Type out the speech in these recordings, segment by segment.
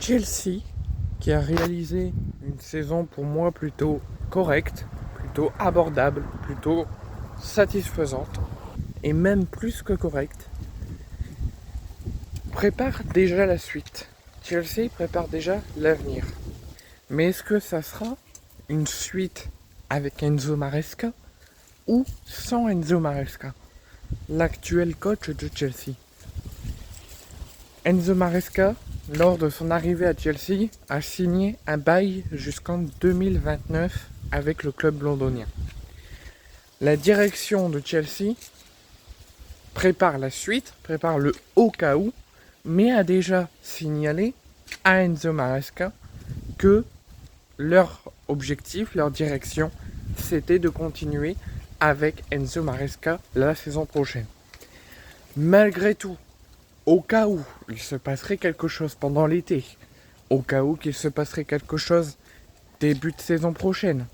Chelsea, qui a réalisé une saison pour moi plutôt correcte, plutôt abordable, plutôt satisfaisante, et même plus que correcte, prépare déjà la suite. Chelsea prépare déjà l'avenir. Mais est-ce que ça sera une suite avec Enzo Maresca ou sans Enzo Maresca, l'actuel coach de Chelsea? Enzo Maresca, lors de son arrivée à Chelsea, a signé un bail jusqu'en 2029 avec le club londonien. La direction de Chelsea prépare la suite, prépare le au cas où, mais a déjà signalé à Enzo Maresca que leur objectif, leur direction, c'était de continuer avec Enzo Maresca la saison prochaine. Malgré tout, au cas où il se passerait quelque chose pendant l'été, au cas où qu'il se passerait quelque chose début de saison prochaine,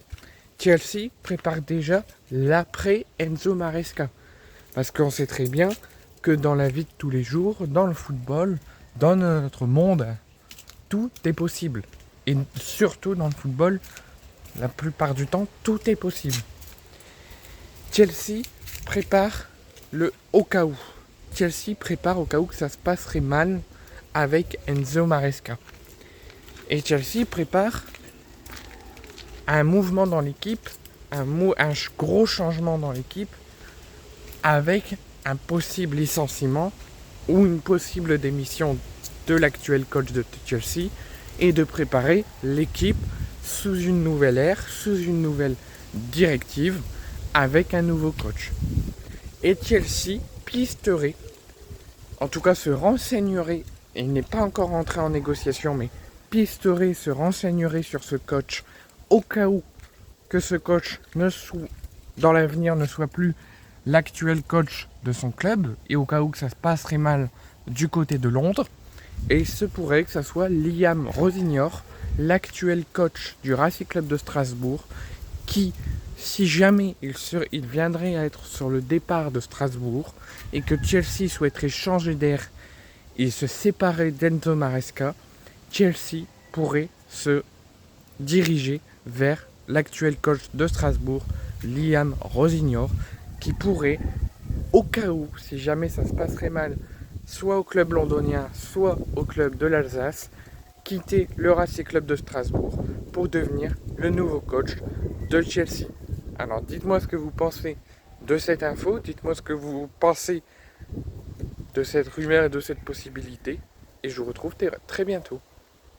Chelsea prépare déjà l'après Enzo Maresca. Parce qu'on sait très bien que dans la vie de tous les jours, dans le football, dans notre monde, tout est possible. Et surtout dans le football, la plupart du temps, tout est possible. Chelsea prépare le au cas où. Chelsea prépare au cas où que ça se passerait mal avec Enzo Maresca. Et Chelsea prépare un mouvement dans l'équipe, un gros changement dans l'équipe, avec un possible licenciement ou une possible démission de l'actuel coach de Chelsea, et de préparer l'équipe sous une nouvelle ère, sous une nouvelle directive, avec un nouveau coach. Et Chelsea pisterait, en tout cas se renseignerait, et il n'est pas encore entré en négociation, mais pisterait, se renseignerait sur ce coach, au cas où que ce coach dans l'avenir ne soit plus l'actuel coach de son club, et au cas où que ça se passerait mal du côté de Londres. Et il se pourrait que ça soit Liam Rosignol, l'actuel coach du Racing Club de Strasbourg, qui, si jamais il viendrait à être sur le départ de Strasbourg et que Chelsea souhaiterait changer d'air et se séparer d'Enzo Maresca, Chelsea pourrait se diriger vers l'actuel coach de Strasbourg, Liam Rosignol, qui pourrait, au cas où, si jamais ça se passerait mal, soit au club londonien, soit au club de l'Alsace, quitter le Racing Club de Strasbourg pour devenir le nouveau coach de Chelsea. Alors dites-moi ce que vous pensez de cette info, dites-moi ce que vous pensez de cette rumeur et de cette possibilité, et je vous retrouve très bientôt.